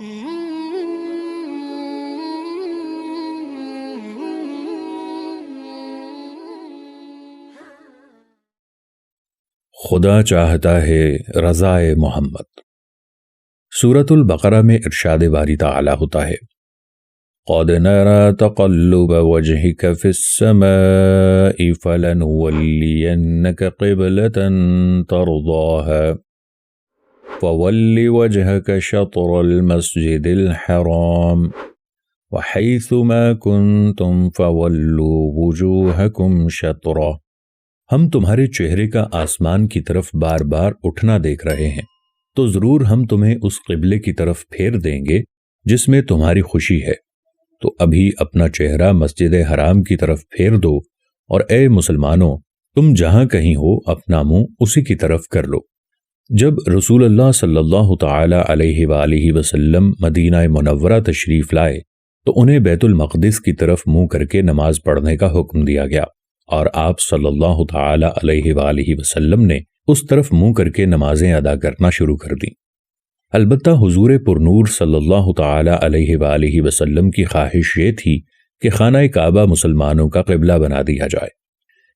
خدا چاہتا ہے رضائے محمد۔ سورۃ البقرہ میں ارشاد باری تعالی ہوتا ہے قَدْ نَرَى تَقَلُّبَ وَجْهِكَ فِي السَّمَاءِ فَلَنُوَلِّيَنَّكَ قِبْلَةً تَرْضَاهَا فَوَلِّ وَجْهَكَ شَطْرَ الْمَسْجِدِ الْحَرَامِ وَحَيْثُ مَا كُنْتُمْ فَوَلُّوا وُجُوهَكُمْ شَطْرَهُ۔ ہم تمہارے چہرے کا آسمان کی طرف بار بار اٹھنا دیکھ رہے ہیں، تو ضرور ہم تمہیں اس قبلے کی طرف پھیر دیں گے جس میں تمہاری خوشی ہے، تو ابھی اپنا چہرہ مسجد حرام کی طرف پھیر دو، اور اے مسلمانوں تم جہاں کہیں ہو اپنا منہ اسی کی طرف کر لو۔ جب رسول اللہ صلی اللہ تعالی علیہ وآلہ وسلم مدینہ منورہ تشریف لائے تو انہیں بیت المقدس کی طرف منہ کر کے نماز پڑھنے کا حکم دیا گیا، اور آپ صلی اللہ تعالی علیہ وآلہ وسلم نے اس طرف منہ کر کے نمازیں ادا کرنا شروع کر دیں۔ البتہ حضور پرنور صلی اللہ تعالی علیہ وآلہ وسلم کی خواہش یہ تھی کہ خانہ کعبہ مسلمانوں کا قبلہ بنا دیا جائے۔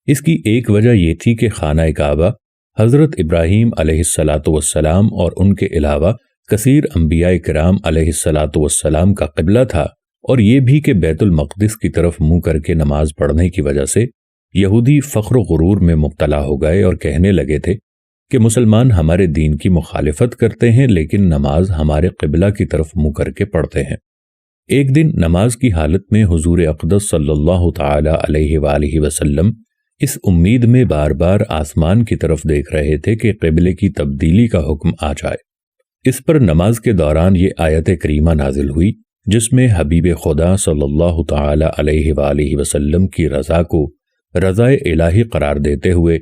اس کی ایک وجہ یہ تھی کہ خانہ کعبہ حضرت ابراہیم علیہ السلام اور ان کے علاوہ کثیر انبیاء کرام علیہ السلام کا قبلہ تھا، اور یہ بھی کہ بیت المقدس کی طرف منہ کر کے نماز پڑھنے کی وجہ سے یہودی فخر و غرور میں مبتلا ہو گئے اور کہنے لگے تھے کہ مسلمان ہمارے دین کی مخالفت کرتے ہیں لیکن نماز ہمارے قبلہ کی طرف منہ کر کے پڑھتے ہیں۔ ایک دن نماز کی حالت میں حضور اقدس صلی اللہ تعالی علیہ وآلہ وسلم اس امید میں بار بار آسمان کی طرف دیکھ رہے تھے کہ قبلے کی تبدیلی کا حکم آ جائے۔ اس پر نماز کے دوران یہ آیت کریمہ نازل ہوئی جس میں حبیب خدا صلی اللہ تعالی علیہ وآلہ وسلم کی رضا کو رضائے الہی قرار دیتے ہوئے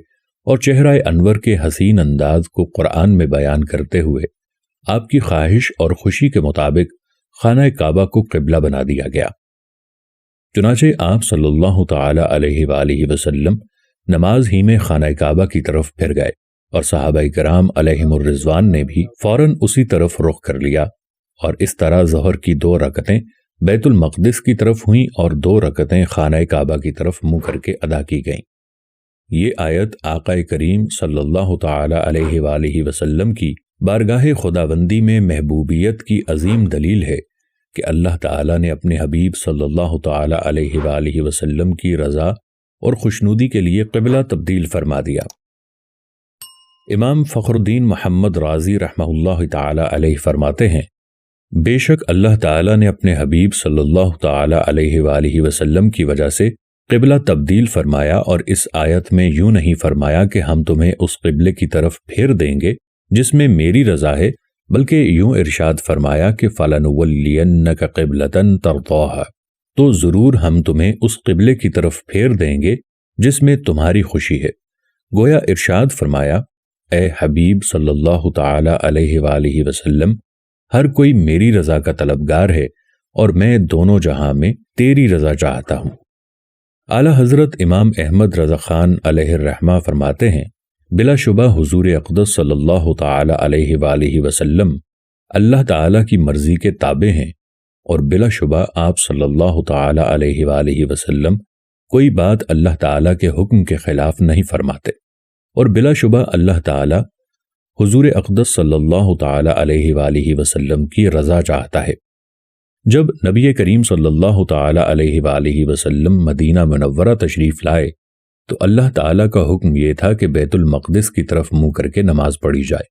اور چہرہ انور کے حسین انداز کو قرآن میں بیان کرتے ہوئے آپ کی خواہش اور خوشی کے مطابق خانہ کعبہ کو قبلہ بنا دیا گیا۔ چنانچہ آپ صلی اللہ تعالی علیہ وآلہ وسلم نماز ہی میں خانہ کعبہ کی طرف پھر گئے، اور صحابہ کرام علیہم الرضوان نے بھی فوراً اسی طرف رخ کر لیا، اور اس طرح ظہر کی 2 رکعتیں بیت المقدس کی طرف ہوئیں اور 2 رکعتیں خانہ کعبہ کی طرف منہ کر کے ادا کی گئیں۔ یہ آیت آقا کریم صلی اللہ تعالی علیہ وآلہ وسلم کی بارگاہ خداوندی میں محبوبیت کی عظیم دلیل ہے کہ اللہ تعالی نے اپنے حبیب صلی اللہ تعالی علیہ وآلہ وسلم کی رضا اور خوشنودی کے لیے قبلہ تبدیل فرما دیا۔ امام فخر الدین محمد رازی رحمہ اللہ تعالی علیہ فرماتے ہیں بے شک اللہ تعالی نے اپنے حبیب صلی اللہ تعالی علیہ وآلہ وسلم کی وجہ سے قبلہ تبدیل فرمایا، اور اس آیت میں یوں نہیں فرمایا کہ ہم تمہیں اس قبلے کی طرف پھیر دیں گے جس میں میری رضا ہے، بلکہ یوں ارشاد فرمایا کہ فَلَنُوَلِّيَنَّكَ قِبْلَةً تَرْضَاهَا، تو ضرور ہم تمہیں اس قبلے کی طرف پھیر دیں گے جس میں تمہاری خوشی ہے۔ گویا ارشاد فرمایا اے حبیب صلی اللہ تعالی علیہ وآلہ وسلم، ہر کوئی میری رضا کا طلبگار ہے اور میں دونوں جہاں میں تیری رضا چاہتا ہوں۔ اعلیٰ حضرت امام احمد رضا خان علیہ الرحمہ فرماتے ہیں بلا شبہ حضور اقدس صلی اللہ تعالی علیہ وآلہ وسلم اللہ تعالی کی مرضی کے تابع ہیں، اور بلا شبہ آپ صلی اللہ تعالی علیہ وآلہ وسلم کوئی بات اللہ تعالی کے حکم کے خلاف نہیں فرماتے، اور بلا شبہ اللہ تعالی حضور اقدس صلی اللہ تعالی علیہ وآلہ وسلم کی رضا چاہتا ہے۔ جب نبی کریم صلی اللہ تعالی علیہ وآلہ وسلم مدینہ منورہ تشریف لائے تو اللہ تعالی کا حکم یہ تھا کہ بیت المقدس کی طرف منہ کر کے نماز پڑھی جائے۔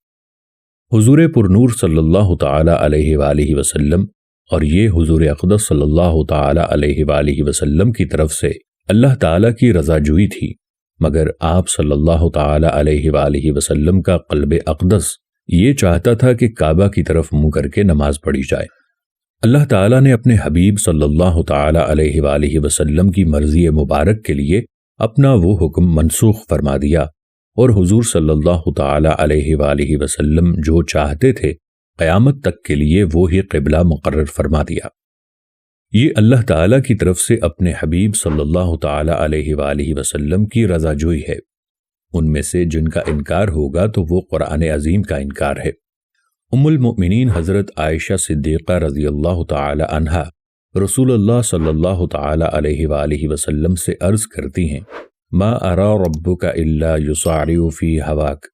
حضور پرنور صلی اللہ تعالی علیہ وآلہ وسلم اور یہ حضور اقدس صلی اللہ تعالی علیہ وآلہ وسلم کی طرف سے اللہ تعالی کی رضا جوئی تھی، مگر آپ صلی اللہ تعالی علیہ وآلہ وسلم کا قلب اقدس یہ چاہتا تھا کہ کعبہ کی طرف منہ کر کے نماز پڑھی جائے۔ اللہ تعالیٰ نے اپنے حبیب صلی اللہ تعالی علیہ وآلہ وسلم کی مرضی مبارک کے لیے اپنا وہ حکم منسوخ فرما دیا، اور حضور صلی اللہ تعالی علیہ وآلہ وسلم جو چاہتے تھے قیامت تک کے لیے وہی قبلہ مقرر فرما دیا۔ یہ اللہ تعالیٰ کی طرف سے اپنے حبیب صلی اللہ تعالی علیہ وآلہ وسلم کی رضا جوئی ہے۔ ان میں سے جن کا انکار ہوگا تو وہ قرآن عظیم کا انکار ہے، ام المؤمنین حضرت عائشہ صدیقہ رضی اللہ تعالی عنہا رسول اللہ صلی اللہ تعالی علیہ وآلہ وسلم سے عرض کرتی ہیں، ما ارا ربک الا یصارع فی ہواک،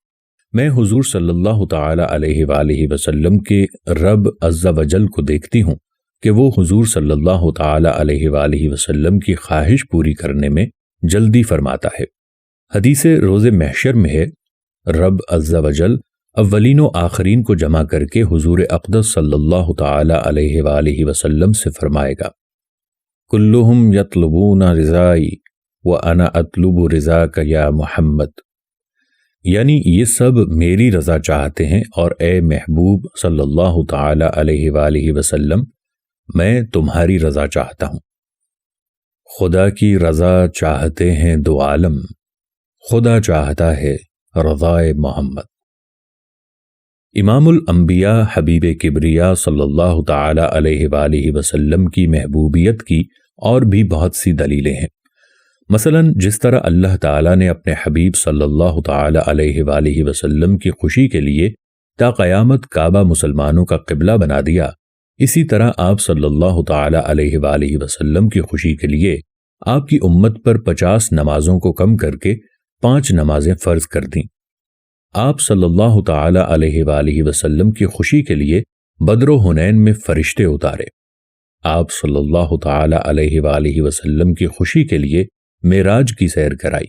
میں حضور صلی اللہ تعالی علیہ وآلہ وسلم کے رب عز و جل کو دیکھتی ہوں کہ وہ حضور صلی اللہ تعالی علیہ وآلہ وسلم کی خواہش پوری کرنے میں جلدی فرماتا ہے۔ حدیث روز محشر میں ہے، رب عز و جل اولین و آخرین کو جمع کر کے حضور اقدس صلی اللہ تعالی علیہ وآلہ وسلم سے فرمائے گا، کلہم یطلبون رضائی وانا اطلب رضاک یا محمد، یعنی یہ سب میری رضا چاہتے ہیں اور اے محبوب صلی اللہ تعالی علیہ وآلہ وسلم میں تمہاری رضا چاہتا ہوں۔ خدا کی رضا چاہتے ہیں دو عالم، خدا چاہتا ہے رضائے محمد۔ امام الانبیاء حبیب کبریا صلی اللہ تعالی علیہ وآلہ وسلم کی محبوبیت کی اور بھی بہت سی دلیلیں ہیں۔ مثلا جس طرح اللہ تعالیٰ نے اپنے حبیب صلی اللہ تعالی علیہ وآلہ وسلم کی خوشی کے لیے تا قیامت کعبہ مسلمانوں کا قبلہ بنا دیا، اسی طرح آپ صلی اللہ تعالی علیہ وآلہ وسلم کی خوشی کے لیے آپ کی امت پر 50 نمازوں کو کم کر کے 5 نمازیں فرض کر دیں۔ آپ صلی اللہ تعالی علیہ وآلہ وسلم کی خوشی کے لیے بدر و حنین میں فرشتے اتارے۔ آپ صلی اللہ تعالی علیہ وآلہ وسلم کی خوشی کے لیے معراج کی سیر کرائی۔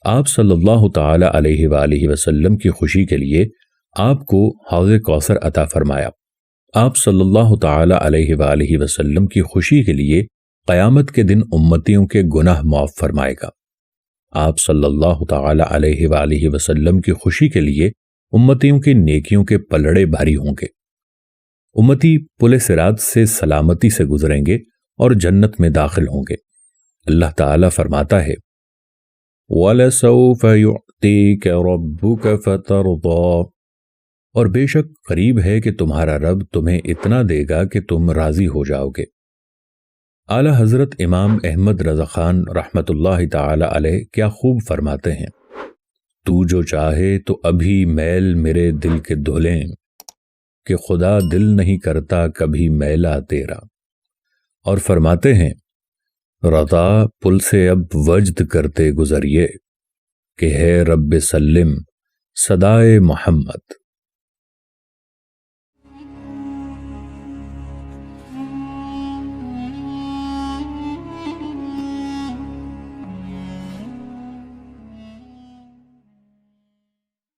آپ صلی اللہ تعالی علیہ وآلہ وسلم کی خوشی کے لیے آپ کو حوض کوثر عطا فرمایا۔ آپ صلی اللہ تعالی علیہ وآلہ وسلم کی خوشی کے لیے قیامت کے دن امتیوں کے گناہ معاف فرمائے گا۔ آپ صلی اللہ تعالی علیہ وآلہ وسلم کی خوشی کے لیے امتیوں کے نیکیوں کے پلڑے بھاری ہوں گے۔ امتی پل صراط سے سلامتی سے گزریں گے اور جنت میں داخل ہوں گے۔ اللہ تعالیٰ فرماتا ہے، وَلَسَوْفَ يُعْطِيكَ رَبُّكَ فَتَرْضَىٰ، اور بے شک قریب ہے کہ تمہارا رب تمہیں اتنا دے گا کہ تم راضی ہو جاؤ گے۔ اعلیٰ حضرت امام احمد رضا خان رحمۃ اللہ تعالی علیہ کیا خوب فرماتے ہیں، تو جو چاہے تو ابھی میل میرے دل کے دھلیں، کہ خدا دل نہیں کرتا کبھی میلا تیرا۔ اور فرماتے ہیں، رضا پل سے اب وجد کرتے گزریے، کہ ہے رب سلم صدائے محمد۔